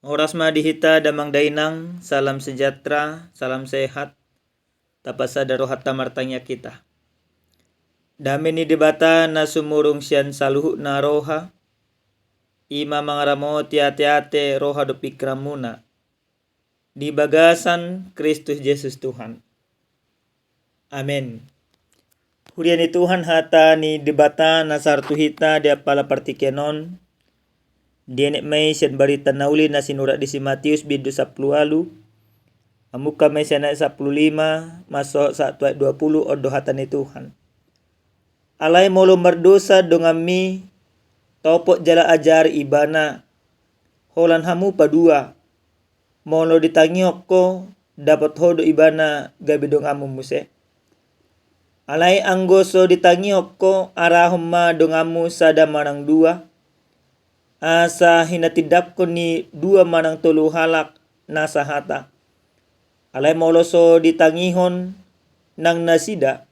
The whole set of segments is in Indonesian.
Oras madihita damang dainang, salam sejahtera, salam sehat, tapasa darohat tamartanya kita. Dami ni debata na sumurong siyan saluhu na roha, ima mangaramo tiate-ate roha do pikram muna. Di bagasan Kristus Yesus Tuhan. Amen. Hurian ni Tuhan hata ni debata na sartuhita dia pala partikenon. Dienek may siyan barita nauli na sinura di si Matius bidu 10 alu. Amuka may siya na 15 masuk 1:20 odo hata ni Tuhan. Alay molo mardosa dongami topok jala ajar ibana. Holan hamu padua. Molo ditangiok ko dapat hodo ibana gabi dongamu muse. Alay anggoso ditangiok ko arahom ma dongamu sada manang dua. Asa hinatidap ko ni dua manang tulu halak nasa hata. Alay moloso ditangihon nang nasida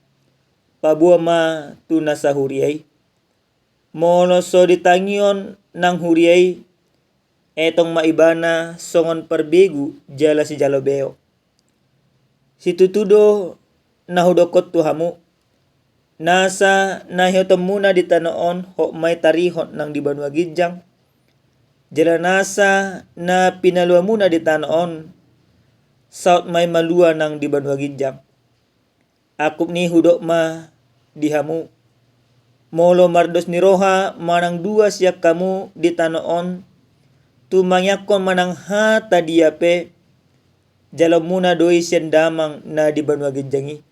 pabuah ma tu nasa huriay. Moloso ditangihon nang huriay etong maibana songon perbegu jala si jalobeo. Situtudo nahudokot tuhamu. Nasa nahiyotom muna ditanoon ho may tarihon nang dibanwa gijang. Jala nasa na pinalua muna ditanoon saut may malua nang dibanwa gijang. Akup ni hudok ma dihamu. Molo mardos ni roha manang dua siyak kamu ditanoon. Tumangyakon manang hata diape. Jalo muna doi siyan damang na dibanwa gijangi.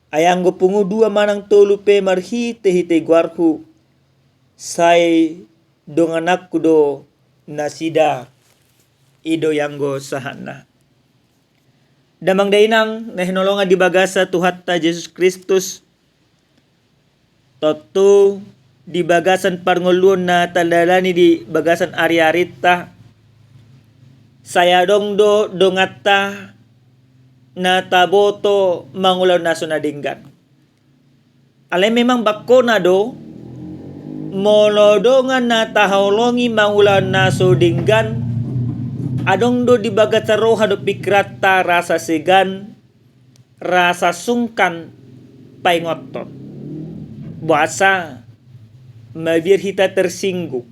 Ayanggo pungu dua manang tolu pe marhite-hite guarhu. Say donganak kudo nasida ido yanggo sahana. Damang dainang na hinolongan di bagasa Tuhan ta Jesus Kristus. Totu di bagasan parngoluan na tandalani di bagasan ari-arita. Saya dongdo dongata na taboto mangulaw na sunadinggan. Alay memang bako na do molodongan na tahaulongi mangulaw na sudinggan. Adong do di bagat sa roha do pikrata rasa segan, rasa sungkan paingoton. Buasa mabir hita tersinggung,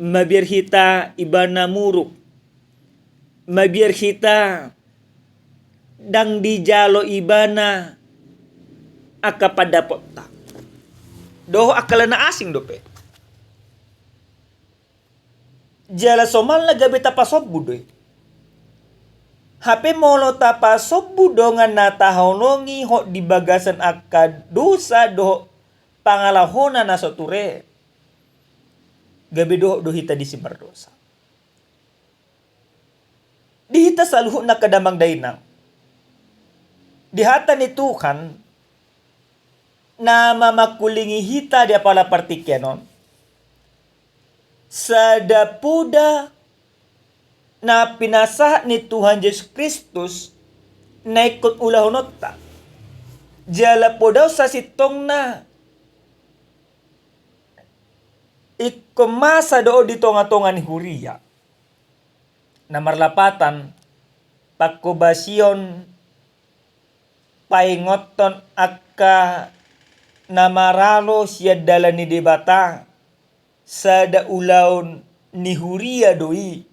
mabir hita ibana muruk, mabir hita dang dijalo ibana akapadapot ta. Doho akala na asing dope. Jala somal na gabi tapasob budoy. Hape molo tapasob budongan na tahonongi ho di bagasan akadusa do pangalahona na soture. Gabi doho dohita di simardosa. Dihita saluhu na kadamang dainang. Dihata ni Tuhan na mamakulingi hita dia pala partikyanon. Sadapuda na pinasa ni Tuhan Yesus Kristus na ikot ulahunot ta. Jala po daw sa sitong na ikumasa doon dito nga tongan ni Huria. Na marlapatan pagkubasyon paingoton akka namaralo siya dala ni debata sa daulaon ni Huria doi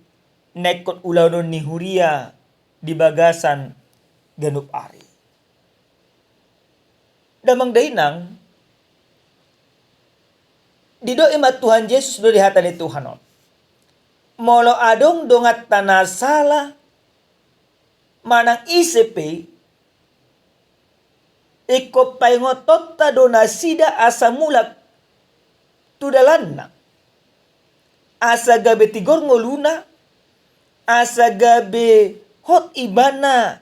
nekot ulaon ni Huria di bagasan ganup ari. Damang dainang dido imat Tuhan Yesus do dihata ni Tuhanon. Molo adong dongat tanasala manang isepe iko paingotot ta do nasida asa mulak tudalanna. Asa gabe tigor ngoluna, asa gabe hot ibana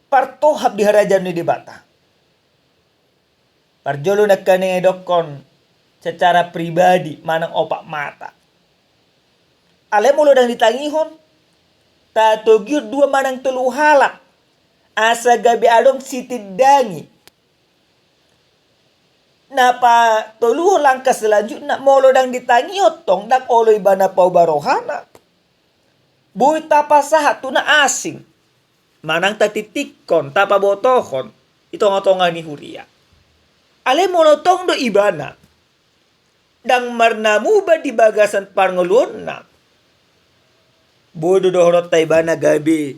partohap di harajan ni debata. Parjolo na kaneng edokon secara pribadi manang opak mata. Ale mulo dang ditangihon, tatogyud dua manang telu halak. Asa gabi adong sitidangi Napa tolu langkah selanjutnya molo dang ditangi otong dak olo ibana pau barohana. Bui tapa sahat tu na asing. Manang tatitikon tapa botohon. Ito ngatongan ni huria. Ale molo tong do ibana. Dang marnamu ba di bagasan parngolon na. Bodo dohorot taibana gabi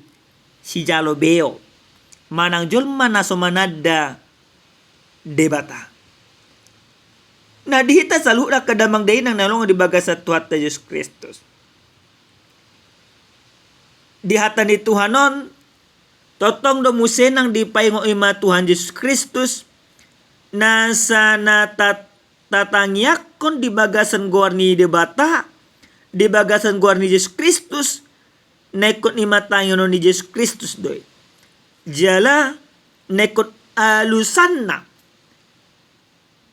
si jalo beo. Manang jol mana somanada debata. Na dihita sa lura kadamang day nang nalong di bagasan Tuhan Yesus Kristus. Dihatan ni Tuhanon, totong do musenang di paingo ima Tuhan Yesus Kristus, nasa natatangyak kon di bagasan guarni debata, di bagasan guarni Yesus Kristus, naikot ni matangyo ni Yesus Kristus doy. Jala, naikot alusan na.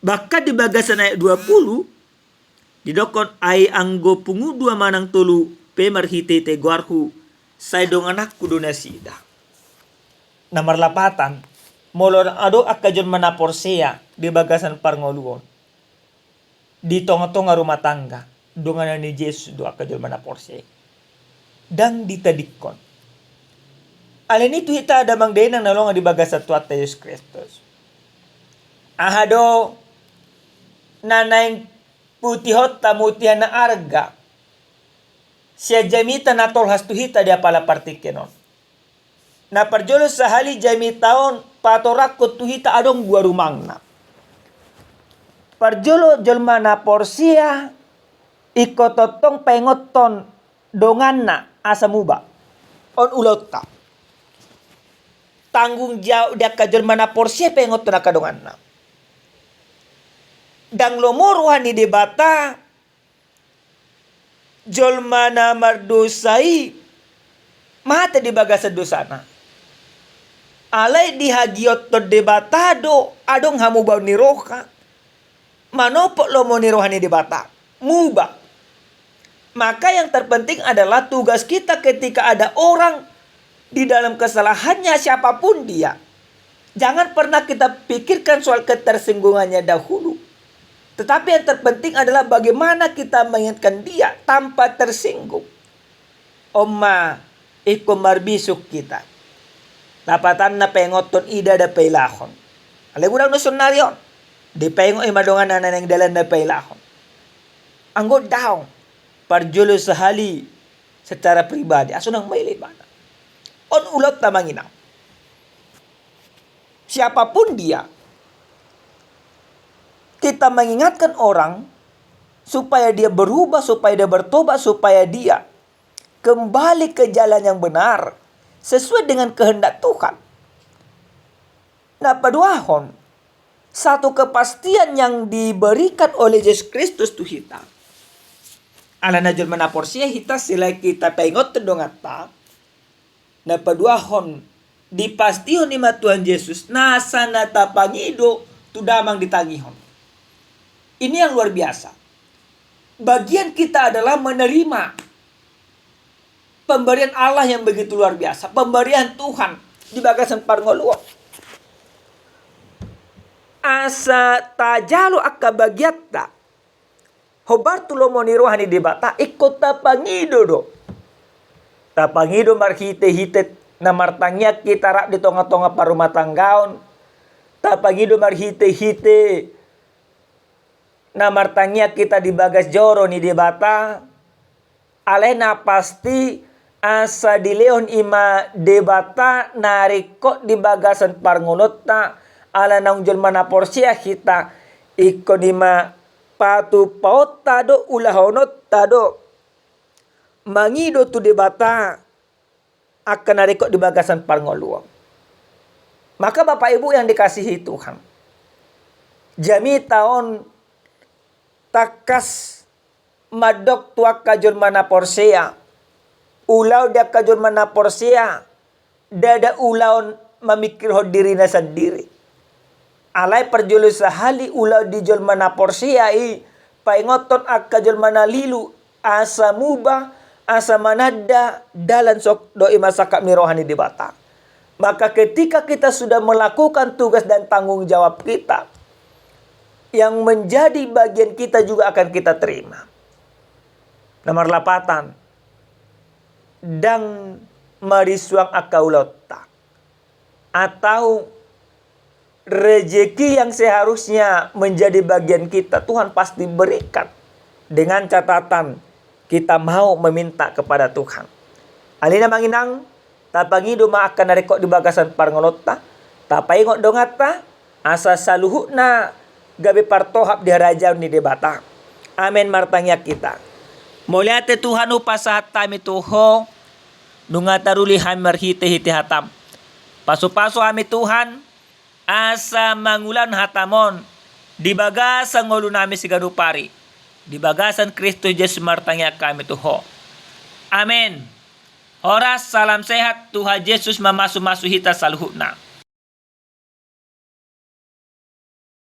Baka di bagasan ayat 20, didokon ay anggo pungu dua manang tulu pemarhite te guarhu say dong anak kudo na sida. Nomor 8, molor ado akajon manaporsea di bagasan parngoluon. Di tonga-tonga rumah tangga, dongan ni Yesus do akajon manaporsea. Dang ditadikon. Alin itu hita ada mang denang nalong di bagasan Tuhan Yesus Kristus. Ahado nanaing putihot tamutihan na arga. Siya jamita na tolhas tuhita dia pala partikenon. Na parjolo sa hali jamitaon patorak ko tuhita adong gua rumangna. Parjolo jolma na porsia ikototong pengoton dongan na asamuba. On ulot ka. Tanggung jawab dia ka jolma na porsia pengoton na kadongan na. Dang lomoruhan ni debata jolma na mardosai mata di bagasa dosana. Alay di hagiot to debatado adong hamubaw ni roka. Manopo lomo ni rohani debata. Muba. Maka yang terpenting adalah tugas kita ketika ada orang di dalam kesalahannya siapapun dia. Jangan pernah kita pikirkan soal ketersinggungannya dahulu. Tetapi yang terpenting adalah bagaimana kita mengingatkan dia tanpa tersinggung. Oma, iko marbisuk kita. Tapatan na pengoton ida da pailahon. Alay gudang no sonaryon. Di pengo imadongan na nanang dalan na pailahon. Anggo daw, parjulo sa hali secara pribadi. Aso nang may libana. On ulot na manginaw. Siapapun dia, kita mengingatkan orang supaya dia berubah, supaya dia bertobat, supaya dia kembali ke jalan yang benar sesuai dengan kehendak Tuhan. Nah, paduahon satu kepastian yang diberikan oleh Yesus Kristus tu kita. Ala najul manaporsia kita sila kita pengot tendongata. Nah, paduahon dipastihon ni Tuhan Yesus nasa natapangido tu damang ditangihon. Ini yang luar biasa. Bagian kita adalah menerima pemberian Allah yang begitu luar biasa. Pemberian Tuhan di bagasan parngoluo. Asa tajalo akka bagiatta. Hobar tulomo ni rohani debata ikut tapangido do. Tapangido marhite hite na martangnya kita rak di tonga-tonga parumah tanggaon. Tapangido marhite hite na martangnya kita di bagas joro ni debata. Alena pasti asa di leon ima debata narikot di bagasan parngulota ala naung jol mana porsia kita iko ima patu paut tado ulahonot tado mangido tu debata akan narikot di bagasan parngoluo. Maka Bapak Ibu yang dikasihi Tuhan, jami tahun takas madok tuak kajun mana porsea. Ulau dia kajun mana porsea. Dada ulau memikir dirina sendiri. Alai perjulu sahali ulau dijol mana porsea i. Paingoton ak kajun mana lilu. Asa mubah. Asa manada. Dalan sok doi masakak mirohani di bata. Maka ketika kita sudah melakukan tugas dan tanggung jawab kita, yang menjadi bagian kita juga akan kita terima. Nomor 8. Dang marisuang akaulota, atau rejeki yang seharusnya menjadi bagian kita, Tuhan pasti berikan dengan catatan kita mau meminta kepada Tuhan. Alina manginang tapangido akan narekok di bagasan parngolota, tapaingot dongata asa saluhuna gabe partohap di raja ni debata. Amen martangya kita. Moliate Tuhan upasahat tami tuho nungataruli hamar hite hatam. Paso-paso ami Tuhan asa mangulan hatamon di bagasan ngolu nami sigadupari. Di bagasan Kristus Yesus martangya kami tuho. Amin. Oras salam sehat Tuhan Yesus mamasu-masu hita saluhuna.